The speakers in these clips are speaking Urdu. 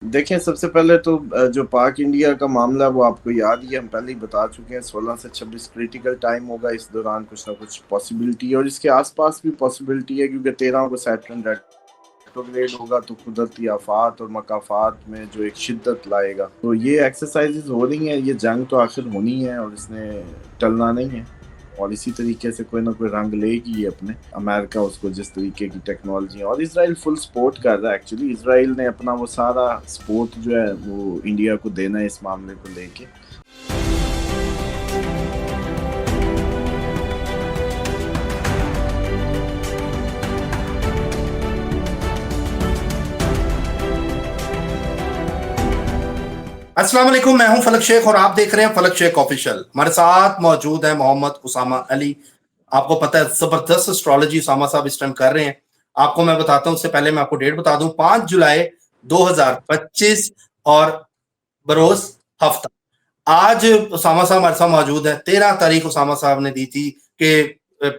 دیکھیں سب سے پہلے تو جو پاک انڈیا کا معاملہ وہ آپ کو یاد ہی ہے، ہم پہلے ہی بتا چکے ہیں 16 سے 26 کریٹیکل ٹائم ہوگا، اس دوران کچھ نہ کچھ پاسبلٹی ہے اور اس کے آس پاس بھی پاسبلٹی ہے، کیونکہ 13 کو سیٹرن ریٹروگریڈ ہوگا تو قدرتی آفات اور مقافات میں جو ایک شدت لائے گا۔ تو یہ ایکسرسائزز ہو رہی ہیں، یہ جنگ تو آخر ہونی ہے اور اس نے ٹلنا نہیں ہے، اور اسی طریقے سے کوئی نہ کوئی رنگ لے گی اپنے امریکہ اس کو جس طریقے کی ٹیکنالوجی، اور اسرائیل فل سپورٹ کر رہا ہے۔ ایکچولی اسرائیل نے اپنا وہ سارا سپورٹ جو ہے وہ انڈیا کو دینا ہے اس معاملے کو لے کے۔ السلام علیکم، میں ہوں فلک شیخ اور آپ دیکھ رہے ہیں فلک شیخ آفیشل۔ ہمارے ساتھ موجود ہیں محمد اسامہ علی۔ آپ کو پتہ ہے زبردست اسٹرالوجی اسامہ صاحب اس ٹائم کر رہے ہیں۔ آپ کو میں بتاتا ہوں، اس سے پہلے میں آپ کو ڈیٹ بتا دوں، 5 جولائی 2025 اور بروز ہفتہ۔ آج اسامہ صاحب ہمارے ساتھ موجود ہے۔ 13 تاریخ اسامہ صاحب نے دی تھی کہ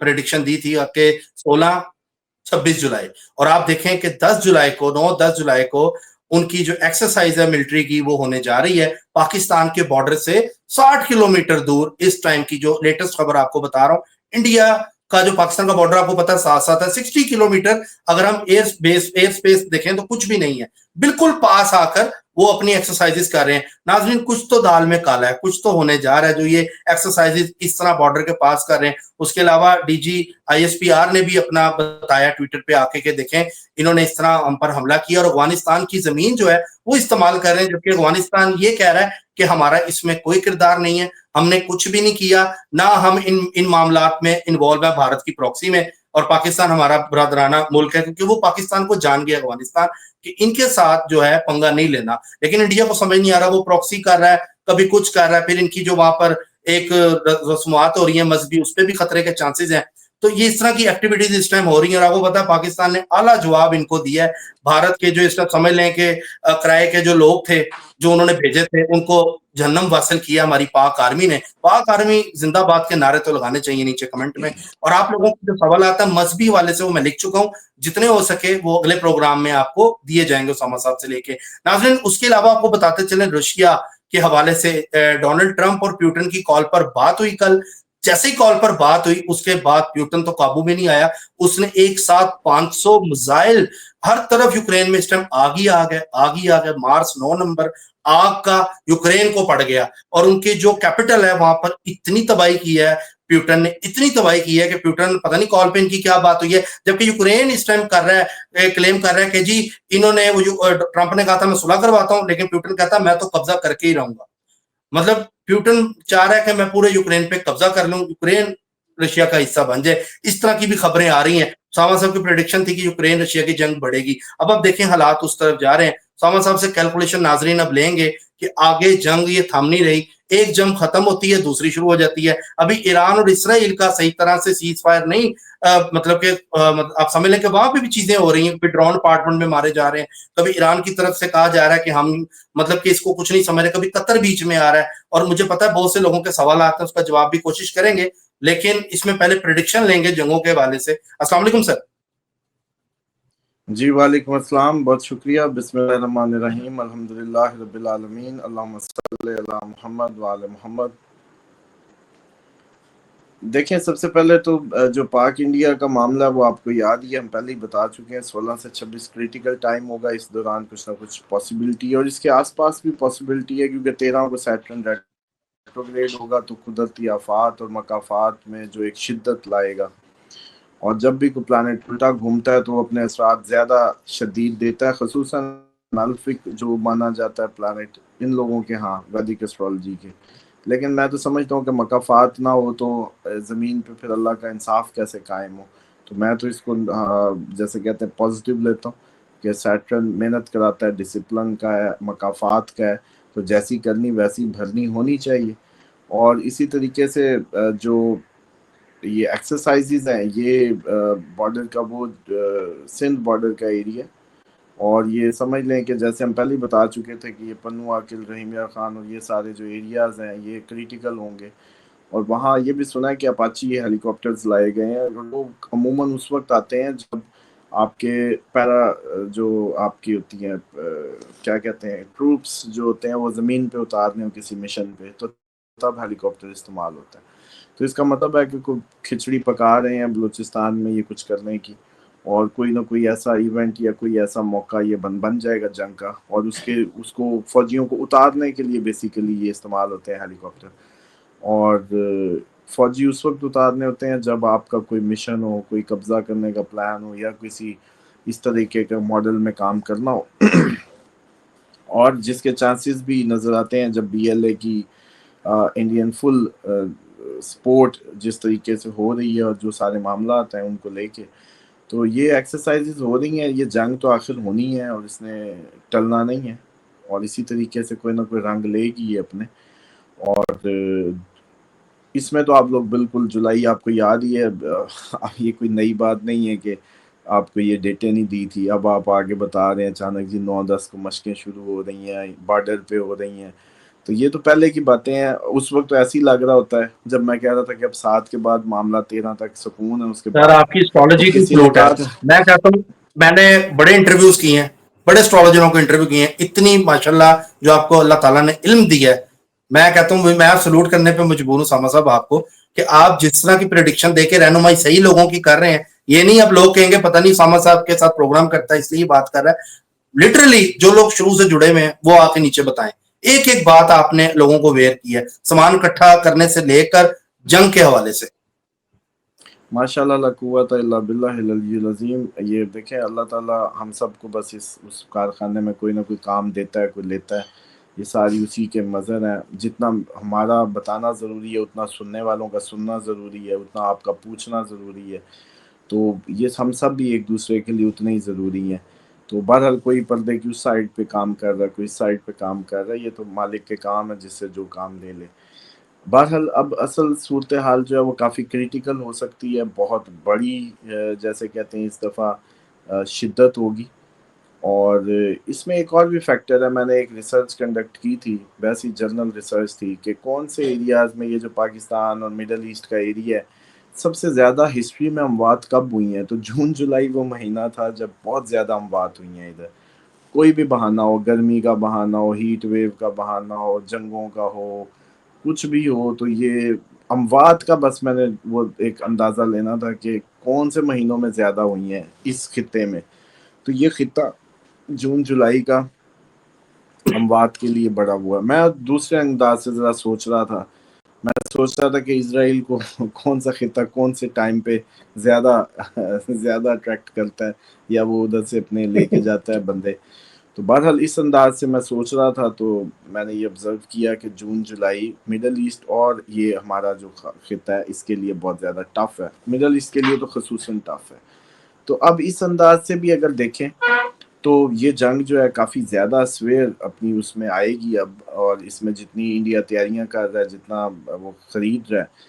پریڈکشن دی تھی کہ 26 جولائی، اور آپ دیکھیں کہ 10 جولائی کو 10 جولائی کو ان کی جو ایکسرسائز ہے ملٹری کی وہ ہونے جا رہی ہے پاکستان کے بارڈر سے 60 کلومیٹر دور۔ اس ٹائم کی جو لیٹسٹ خبر آپ کو بتا رہا ہوں، انڈیا کا جو پاکستان کا بارڈر آپ کو پتا ہے ساتھ ساتھ ہے 60 کلومیٹر۔ اگر ہم ایئر سپیس دیکھیں تو کچھ بھی نہیں ہے، بالکل پاس آ کر وہ اپنی ایکسرسائزز کر رہے ہیں۔ ناظرین، کچھ تو دال میں کالا ہے، کچھ تو ہونے جا رہا ہے جو یہ ایکسرسائزز اس طرح بارڈر کے پاس کر رہے ہیں۔ اس کے علاوہ ڈی جی ISPR نے بھی اپنا بتایا ٹویٹر پہ آ کے کہ دیکھیں انہوں نے اس طرح ہم پر حملہ کیا اور افغانستان کی زمین جو ہے وہ استعمال کر رہے ہیں، جبکہ افغانستان یہ کہہ رہا ہے کہ ہمارا اس میں کوئی کردار نہیں ہے، ہم نے کچھ بھی نہیں کیا، نہ ہم ان معاملات میں انوالو ہے بھارت کی پراکسی میں، اور پاکستان ہمارا برادرانہ ملک ہے، کیونکہ وہ پاکستان کو جان گیا افغانستان کہ ان کے ساتھ جو ہے پنگا نہیں لینا۔ لیکن انڈیا کو سمجھ نہیں آ رہا، وہ پراکسی کر رہا ہے، کبھی کچھ کر رہا ہے، پھر ان کی جو وہاں پر ایک رسومات ہو رہی ہیں مذہبی، اس پہ بھی خطرے کے چانسز ہیں۔ تو یہ اس طرح کی ایکٹیویٹیز اس ٹائم ہو رہی ہیں، اور آپ کو پتا ہے پاکستان نے اعلیٰ جواب ان کو دیا ہے۔ بھارت کے جو اس ٹائم سمجھ لیں کہ کرائے کے جو لوگ تھے جو انہوں نے بھیجے تھے ان کو جہنم واصل کیا ہماری پاک آرمی نے۔ پاک آرمی زندہ باد کے نعرے تو لگانے چاہیے نیچے کمنٹ میں۔ اور آپ لوگوں کو جو سوال آتا ہے مذہبی والے سے وہ میں لکھ چکا ہوں، جتنے ہو سکے وہ اگلے پروگرام میں آپ کو دیے جائیں گے اسامہ صاحب سے لے کے۔ ناظرین، اس کے علاوہ آپ کو بتاتے چلیں روشیا کے حوالے سے ڈونلڈ ٹرمپ اور پیوٹن کی کال پر بات ہوئی کل۔ جیسے ہی کال پر بات ہوئی اس کے بعد پیوٹن تو قابو میں نہیں آیا، اس نے ایک ساتھ 500 میزائل ہر طرف یوکرین میں اس ٹائم آگ ہی آ گیا۔ مارس 9 نمبر آگ کا یوکرین کو پڑ گیا، اور ان کے جو کیپٹل ہے وہاں پر اتنی تباہی کی ہے پیوٹن نے، اتنی تباہی کی ہے کہ پیوٹن پتہ نہیں کال پہ ان کی کیا بات ہوئی ہے، جبکہ یوکرین اس ٹائم کر رہا ہے، کلیم کر رہا ہے کہ جی انہوں نے ٹرمپ نے کہا تھا میں صلح کرواتا ہوں، لیکن پیوٹن کہتا میں تو قبضہ کر کے ہی رہوں گا۔ مطلب پیوٹن چاہ رہا ہے کہ میں پورے یوکرین پہ قبضہ کر لوں، یوکرین رشیا کا حصہ بن جائے۔ اس طرح کی بھی خبریں آ رہی ہیں۔ ساما صاحب کی پریڈکشن تھی کہ یوکرین رشیا کی جنگ بڑھے گی، اب دیکھیں حالات اس طرف جا رہے ہیں۔ ساما صاحب سے کیلکولیشن ناظرین اب لیں گے کہ آگے جنگ یہ تھم نہیں رہی، ایک جنگ ختم ہوتی ہے دوسری شروع ہو جاتی ہے۔ ابھی ایران اور اسرائیل کا صحیح طرح سے سیز فائر نہیں، مطلب کہ آپ سمجھ لیں کہ وہاں پہ بھی چیزیں ہو رہی ہیں، کبھی ڈرون اپارٹمنٹ میں مارے جا رہے ہیں، کبھی ایران کی طرف سے کہا جا رہا ہے کہ ہم مطلب کہ اس کو کچھ نہیں سمجھ رہے، کبھی قطر بیچ میں آ رہا ہے۔ اور مجھے پتا ہے بہت سے لوگوں کے سوالات ہیں، اس کا جواب بھی کوشش کریں گے، لیکن اس میں پہلے پریڈکشن لیں گے جنگوں کے حوالے سے۔ السلام علیکم سر۔ جی وعلیکم السلام، بہت شکریہ۔ بسم اللہ الرحمن الرحیم، الحمدللہ رب العالمین، اللہم صلی علی محمد وعلی محمد۔ دیکھیں سب سے پہلے تو جو پاک انڈیا کا معاملہ وہ آپ کو یاد ہی ہے، ہم پہلے ہی بتا چکے ہیں 16 سے 26 کریٹیکل ٹائم ہوگا، اس دوران کچھ نہ کچھ پاسبلٹی ہے اور اس کے آس پاس بھی پاسبلٹی ہے، کیونکہ 13 کو سیٹرن ریٹروگریڈ ہوگا تو قدرتی آفات اور مقافات میں جو ایک شدت لائے گا، اور جب بھی کوئی پلانٹ الٹا گھومتا ہے تو وہ اپنے اثرات زیادہ شدید دیتا ہے، خصوصاً الفک جو مانا جاتا ہے پلانٹ ان لوگوں کے ہاں ویدک ایسٹرالوجی کے۔ لیکن میں تو سمجھتا ہوں کہ مقافات نہ ہو تو زمین پہ پھر اللہ کا انصاف کیسے قائم ہو، تو میں تو اس کو جیسے کہتے ہیں پازیٹیو لیتا ہوں کہ سیٹرن محنت کراتا ہے، ڈسپلن کا ہے، مقافات کا ہے، تو جیسی کرنی ویسی بھرنی ہونی چاہیے۔ اور اسی طریقے سے جو یہ ایکسرسائزز ہیں یہ بارڈر کا وہ سندھ بارڈر کا ایریا، اور یہ سمجھ لیں کہ جیسے ہم پہلے بتا چکے تھے کہ یہ پنو عاقل، رحیم یار خان اور یہ سارے جو ایریاز ہیں یہ کریٹیکل ہوں گے، اور وہاں یہ بھی سنا ہے کہ اپاچی ہیلی کاپٹرز لائے گئے ہیں، اور لوگ عموماً اس وقت آتے ہیں جب آپ کے پیرا جو آپ کی ہوتی ہیں کیا کہتے ہیں ٹروپس جو ہوتے ہیں وہ زمین پہ اتارنے ہو کسی مشن پہ تو تب ہیلی کاپٹر استعمال ہوتا ہے. تو اس کا مطلب ہے کہ کوئی کھچڑی پکا رہے ہیں بلوچستان میں یہ کچھ کرنے کی, اور کوئی نہ کوئی ایسا ایونٹ یا کوئی ایسا موقع یہ بن جائے گا جنگ کا, اور اس کو فوجیوں کو اتارنے کے لیے بیسیکلی یہ استعمال ہوتے ہیں ہیلی کاپٹر. اور فوجی اس وقت اتارنے ہوتے ہیں جب آپ کا کوئی مشن ہو, کوئی قبضہ کرنے کا پلان ہو, یا کسی اس طریقے کے ماڈل میں کام کرنا ہو, اور جس کے چانسز بھی نظر آتے ہیں جب بی ایل اے کی انڈین فل سپورٹ جس طریقے سے ہو رہی ہے اور جو سارے معاملات ہیں ان کو لے کے, تو یہ ایکسرسائزز ہو رہی ہیں. یہ جنگ تو آخر ہونی ہے اور اس نے ٹلنا نہیں ہے, اور اسی طریقے سے کوئی نہ کوئی رنگ لے گی یہ اپنے. اور اس میں تو آپ لوگ بالکل جولائی آپ کو یاد ہی ہے, یہ کوئی نئی بات نہیں ہے کہ آپ کو یہ ڈیٹیں نہیں دی تھی, اب آپ آگے بتا رہے ہیں اچانک جی 9-10 کو مشقیں شروع ہو رہی ہیں, بارڈر پہ ہو رہی ہیں. تو یہ تو پہلے کی باتیں ہیں. اس وقت تو ایسے ہی لگ رہا ہوتا ہے جب میں کہہ رہا تھا کہ اب 7 کے بعد معاملہ 13 تک سکون ہے, اس کے سر بعد آپ کی تو اسٹرالوجی کی کسی نے فلوٹ ہے. کہا تھا. میں کہتا ہوں میں نے بڑے انٹرویوز کیے ہیں, بڑے اسٹرالوجروں کو انٹرویو کیے ہیں, اتنی ماشاءاللہ جو آپ کو اللہ تعالیٰ نے علم دیا ہے, میں کہتا ہوں میں سلوٹ کرنے پہ مجبور ہوں ساما صاحب آپ کو, کہ آپ جس طرح کی پریڈکشن دے کے رہنمائی صحیح لوگوں کی کر رہے ہیں. یہ نہیں اب لوگ کہیں گے پتہ نہیں ساما صاحب کے ساتھ پروگرام کرتا ہے اس لیے بات کر رہا ہے. لٹرلی جو لوگ شروع سے جڑے ہوئے ہیں وہ آ کے نیچے بتائیں. ایک ایک بات آپ نے لوگوں کو ویئر کی ہے, سامان اکٹھا کرنے سے لے کر جنگ کے حوالے سے. ماشاء اللہ لا قوت الا باللہ العلی العظیم. یہ دیکھیں اللہ تعالیٰ ہم سب کو بس اس کارخانے میں کوئی نہ کوئی کام دیتا ہے, کوئی لیتا ہے. یہ ساری اسی کے مظہر ہیں. جتنا ہمارا بتانا ضروری ہے اتنا سننے والوں کا سننا ضروری ہے, اتنا آپ کا پوچھنا ضروری ہے. تو یہ ہم سب بھی ایک دوسرے کے لیے اتنے ہی ضروری ہیں. تو بہرحال کوئی پردے کی اس سائڈ پہ کام کر رہا ہے, کوئی اس سائڈ پہ کام کر رہا ہے, یہ تو مالک کے کام ہے جس سے جو کام لے لے. بہرحال اب اصل صورتحال جو ہے وہ کافی کریٹیکل ہو سکتی ہے, بہت بڑی جیسے کہتے ہیں اس دفعہ شدت ہوگی. اور اس میں ایک اور بھی فیکٹر ہے. میں نے ایک ریسرچ کنڈکٹ کی تھی, ویسی جرنل ریسرچ تھی, کہ کون سے ایریاز میں یہ جو پاکستان اور مڈل ایسٹ کا ایریا ہے سب سے زیادہ ہسٹری میں اموات کب ہوئی ہیں. تو جون جولائی وہ مہینہ تھا جب بہت زیادہ اموات ہوئی ہیں ادھر. کوئی بھی بہانہ ہو, گرمی کا بہانہ ہو, ہیٹ ویو کا بہانہ ہو, جنگوں کا ہو, کچھ بھی ہو, تو یہ اموات کا بس میں نے وہ ایک اندازہ لینا تھا کہ کون سے مہینوں میں زیادہ ہوئی ہیں اس خطے میں. تو یہ خطہ جون جولائی کا اموات کے لیے بڑا ہوا. میں دوسرے انداز سے ذرا سوچ رہا تھا, میں سوچ رہا تھا کہ اسرائیل کو کون سا خطہ کون سے ٹائم پہ زیادہ اٹریکٹ کرتا ہے, یا وہ ادھر سے اپنے لے کے جاتا ہے بندے. تو بہرحال اس انداز سے میں سوچ رہا تھا, تو میں نے یہ آبزرو کیا کہ جون جولائی مڈل ایسٹ اور یہ ہمارا جو خطہ ہے اس کے لیے بہت زیادہ ٹف ہے, مڈل ایسٹ کے لیے تو خصوصاً ٹف ہے. تو اب اس انداز سے بھی اگر دیکھیں تو یہ جنگ جو ہے کافی زیادہ سویر اپنی اس میں آئے گی اب, اور اس میں جتنی انڈیا تیاریاں کر رہا ہے, جتنا وہ خرید رہا ہے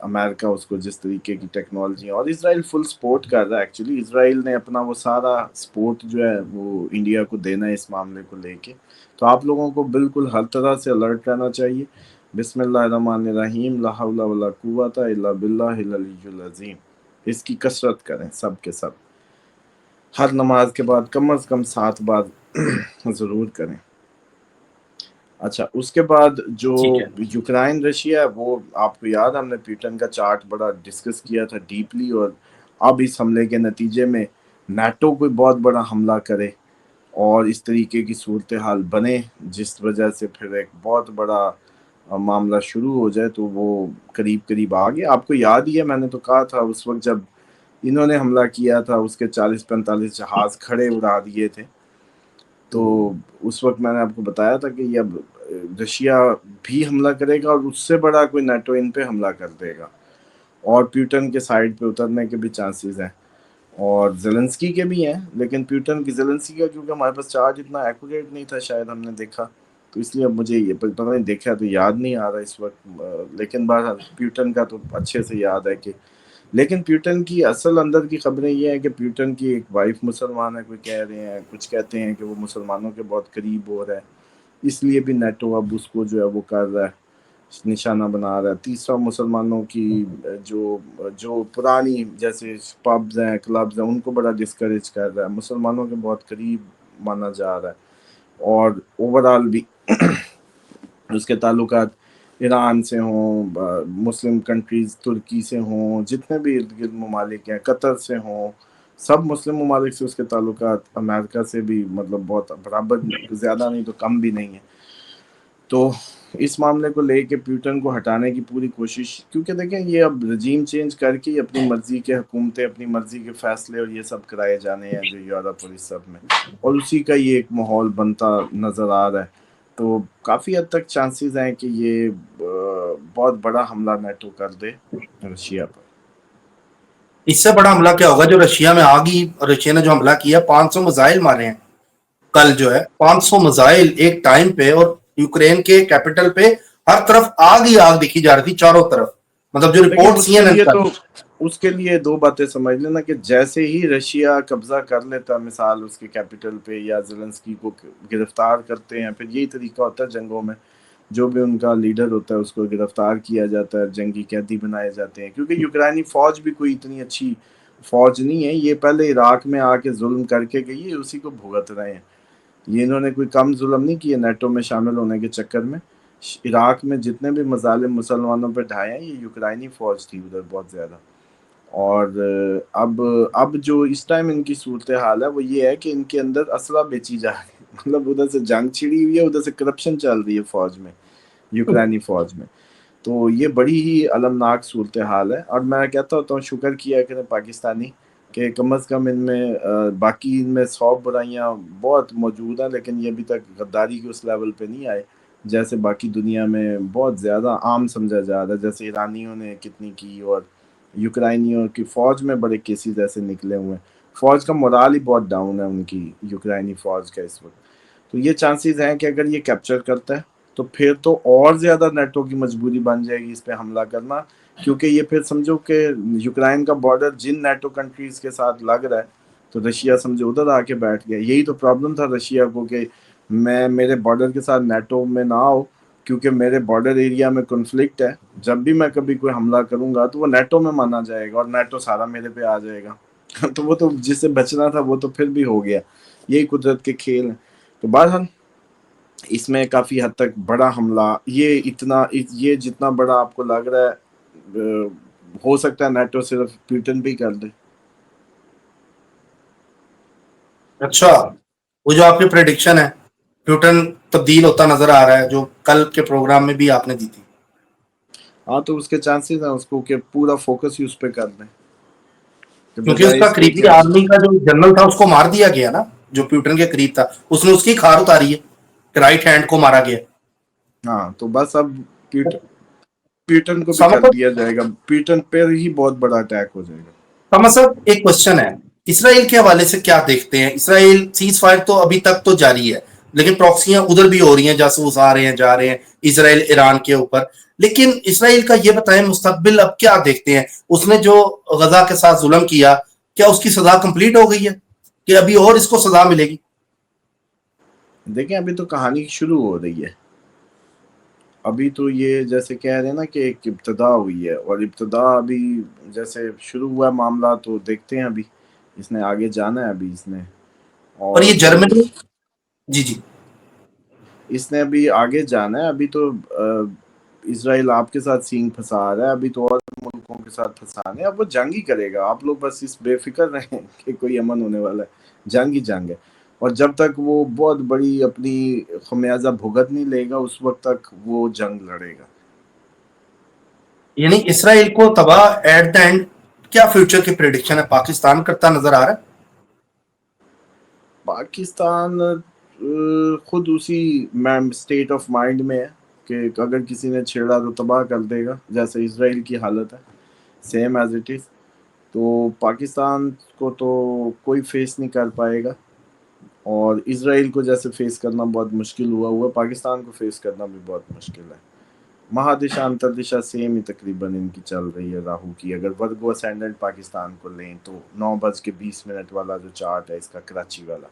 امریکہ اس کو, جس طریقے کی ٹیکنالوجی, اور اسرائیل فل سپورٹ کر رہا ہے. ایکچولی اسرائیل نے اپنا وہ سارا سپورٹ جو ہے وہ انڈیا کو دینا ہے اس معاملے کو لے کے. تو آپ لوگوں کو بالکل ہر طرح سے الرٹ رہنا چاہیے. بسم اللہ الرحمن الرحیم, لا حول ولا قوت الا باللہ العلی العظیم. اس کی کثرت کریں سب کے سب, ہر نماز کے بعد کم از کم 7 بار ضرور کریں. اچھا, اس کے بعد جو ٹھیک ہے. یوکرائن رشیا ہے وہ آپ کو یاد, ہم نے پیوٹن کا چارٹ بڑا ڈسکس کیا تھا ڈیپلی. اور اب اس حملے کے نتیجے میں نیٹو کوئی بہت بڑا حملہ کرے اور اس طریقے کی صورتحال بنے جس وجہ سے پھر ایک بہت بڑا معاملہ شروع ہو جائے, تو وہ قریب قریب آ گیا. آپ کو یاد ہی ہے میں نے تو کہا تھا اس وقت جب انہوں نے حملہ کیا تھا اس کے 40-45 جہاز کھڑے اڑا دیے تھے. تو اس وقت میں نے آپ کو بتایا تھا کہ یہ اب رشیا بھی حملہ کرے گا اور اس سے بڑا کوئی نیٹو ان پہ حملہ کر دے گا, اور پیوٹن کے سائڈ پہ اترنے کے بھی چانسز ہیں, اور زیلنسکی کے بھی ہیں. لیکن پیوٹن کی زیلنسکی کا کیونکہ ہمارے پاس چارج اتنا ایکوریٹ نہیں تھا شاید ہم نے دیکھا, تو اس لیے اب مجھے یہ پتہ نہیں, دیکھا تو یاد نہیں آ رہا اس وقت. لیکن بہرحال پیوٹن کا تو اچھے سے یاد ہے کہ, لیکن پیوٹن کی اصل اندر کی خبریں یہ ہیں کہ پیوٹن کی ایک وائف مسلمان ہے, کوئی کہہ رہے ہیں, کچھ کہتے ہیں کہ وہ مسلمانوں کے بہت قریب ہو رہا ہے, اس لیے بھی نیٹو اب اس کو جو ہے وہ کر رہا ہے نشانہ بنا رہا ہے. تیسرا مسلمانوں کی جو پرانی جیسے پبز ہیں کلبز ہیں ان کو بڑا ڈسکریج کر رہا ہے. مسلمانوں کے بہت قریب مانا جا رہا ہے. اور اوورال بھی اس کے تعلقات ایران سے ہوں, مسلم کنٹریز ترکی سے ہوں, جتنے بھی ارد گرد ممالک ہیں, قطر سے ہوں, سب مسلم ممالک سے اس کے تعلقات, امریکہ سے بھی مطلب بہت برابر, زیادہ نہیں تو کم بھی نہیں ہے. تو اس معاملے کو لے کے پیوٹن کو ہٹانے کی پوری کوشش, کیونکہ دیکھیں یہ اب رجیم چینج کر کے اپنی مرضی کے حکومتیں, اپنی مرضی کے فیصلے اور یہ سب کرائے جانے ہیں جو یورپ اور اس سب میں, اور اسی کا یہ ایک ماحول بنتا نظر آ رہا ہے. تو کافی حد تک چانسز ہیں کہ یہ بہت بڑا حملہ نیٹو کر دے رشیا پر. اس سے بڑا حملہ کیا ہوگا جو رشیا میں آگی, رشیا نے جو حملہ کیا 500 میزائل مارے ہیں کل, جو ہے 500 میزائل ایک ٹائم پہ, اور یوکرین کے کیپٹل پہ ہر طرف آگ ہی آگ دیکھی جا رہی تھی چاروں طرف. مطلب جو لیکن رپورٹ اس کے لیے دو باتیں سمجھ لینا کہ جیسے ہی رشیا قبضہ کر لیتا, مثال اس کے کیپٹل پہ, یا زیلنسکی کو گرفتار کرتے ہیں, پھر یہی طریقہ ہوتا ہے جنگوں میں, جو بھی ان کا لیڈر ہوتا ہے اس کو گرفتار کیا جاتا ہے, جنگی قیدی بنائے جاتے ہیں. کیونکہ یوکرانی فوج بھی کوئی اتنی اچھی فوج نہیں ہے, یہ پہلے عراق میں آ کے ظلم کر کے گئی ہے, اسی کو بھگت رہے ہیں. یہ انہوں نے کوئی کم ظلم نہیں کیا نیٹو میں شامل ہونے کے چکر میں. عراق میں جتنے بھی مظالم مسلمانوں پہ ڈھائے ہیں یہ یوکرانی فوج تھی ادھر بہت زیادہ. اور اب جو اس ٹائم ان کی صورتحال ہے وہ یہ ہے کہ ان کے اندر اسلحہ بیچی جا رہی ہے, مطلب ادھر سے جنگ چھڑی ہوئی ہے, ادھر سے کرپشن چل رہی ہے فوج میں, یوکرانی فوج میں. تو یہ بڑی ہی المناک صورتحال ہے, اور میں کہتا ہوتا ہوں شکر کیا کریں پاکستانی کہ کم از کم ان میں باقی ان میں 100 برائیاں بہت موجود ہیں, لیکن یہ ابھی تک غداری کے اس لیول پہ نہیں آئے جیسے باقی دنیا میں بہت زیادہ عام سمجھا جا رہا ہے. جیسے ایرانیوں نے کتنی کی, اور یوکرائنیوں کی فوج میں بڑے کیسز ایسے نکلے ہوئے ہیں. فوج کا مورال ہی بہت ڈاؤن ہے ان کی, یوکرائنی فوج کا اس وقت. تو یہ چانسز ہیں کہ اگر یہ کیپچر کرتا ہے تو پھر تو اور زیادہ نیٹو کی مجبوری بن جائے گی اس پہ حملہ کرنا, کیونکہ یہ پھر سمجھو کہ یوکرائن کا بارڈر جن نیٹو کنٹریز کے ساتھ لگ رہا ہے, تو رشیا سمجھو ادھر آ کے بیٹھ گیا. یہی تو پرابلم تھا رشیا کو کہ میرے بارڈر کے ساتھ نیٹو میں نہ آؤ, کیونکہ میرے بارڈر ایریا میں کنفلکٹ ہے, جب بھی میں کبھی کوئی حملہ کروں گا تو وہ نیٹو میں مانا جائے گا, اور نیٹو سارا میرے پہ آ جائے گا. تو وہ تو جس سے بچنا تھا وہ تو پھر بھی ہو گیا. یہی قدرت کے کھیل ہیں. تو بہرحال اس میں کافی حد تک بڑا حملہ, یہ جتنا بڑا آپ کو لگ رہا ہے ہو سکتا ہے نیٹو صرف پیوٹن بھی کر دے. اچھا, وہ جو آپ کی پریڈکشن ہے پیوٹن تبدیل ہوتا نظر آ رہا ہے, جو کل کے پروگرام میں بھی آپ نے دی تھی. ہاں, تو اس کے چانسز ہیں اس کو کہ پورا فوکس ہی اس پہ کر دیں, کہ کیونکہ اس بجائے کا اس کے قریبی کہ آرمی کا جو جنرل تھا اس کو مار دیا گیا نا, جو پیوٹن کے قریب تھا, اس نے اس کی کھار اتاری ہے کہ رائٹ ہینڈ کو مارا گیا. ہاں, تو بس اب پیوٹن کو بھی سما کر صاحب, دیا جائے گا, پیوٹن پہ ہی بہت بڑا اٹیک ہو جائے گا. سما صاحب ایک کوشچن ہے, اسرائیل کے حوالے سے کیا دیکھتے ہیں؟ اسرائیل سیز فائر تو ابھی تک تو جاری ہے, لیکن پراکسیاں ادھر بھی ہو رہی ہیں, جاسوس آ رہے ہیں جا رہے ہیں اسرائیل ایران کے اوپر. لیکن اسرائیل کا یہ بتائیں مستقبل اب کیا دیکھتے ہیں؟ اس نے جو غزہ کے ساتھ ظلم کیا, کیا اس کی سزا کمپلیٹ ہو گئی ہے کہ ابھی اور اس کو سزا ملے گی؟ دیکھیں ابھی تو کہانی شروع ہو رہی ہے. ابھی تو یہ جیسے کہہ رہے ہیں نا کہ ایک ابتدا ہوئی ہے, اور ابتدا ابھی جیسے شروع ہوا معاملہ, تو دیکھتے ہیں ابھی اس نے آگے جانا ہے. ابھی اس نے اور یہ اور جرمنی, جی جی, اس نے ابھی آگے جانا ہے. ابھی تو اسرائیل آپ کے ساتھ سینگ پھنسا رہا ہے, ابھی تو اور ملکوں کے ساتھ پھنسانے ہیں. اب وہ جنگ ہی کرے گا, آپ لوگ بس اس بے فکر رہیں کہ کوئی امن ہونے والا ہے. جنگ ہی جنگ ہے, اور جب تک وہ بہت بڑی اپنی خمیازہ بھگت نہیں لے گا اس وقت تک وہ جنگ لڑے گا. یعنی اسرائیل کو تباہ ایٹ دا اینڈ کیا فیوچر کی پریڈکشن ہے؟ پاکستان کرتا نظر آ رہا ہے. پاکستان خود اسی اسٹیٹ آف مائنڈ میں ہے کہ اگر کسی نے چھیڑا تو تباہ کر دے گا, جیسے اسرائیل کی حالت ہے, سیم ایز اٹ از. تو پاکستان کو تو کوئی فیس نہیں کر پائے گا, اور اسرائیل کو جیسے فیس کرنا بہت مشکل ہوا پاکستان کو فیس کرنا بھی بہت مشکل ہے. مہادشا انتردشا سیم ہی تقریباً ان کی چل رہی ہے راہو کی. اگر ورگو اسینڈنٹ پاکستان کو لیں تو 9:20 والا جو چارٹ ہے اس کا کراچی والا,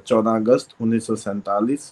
14 اگست 1947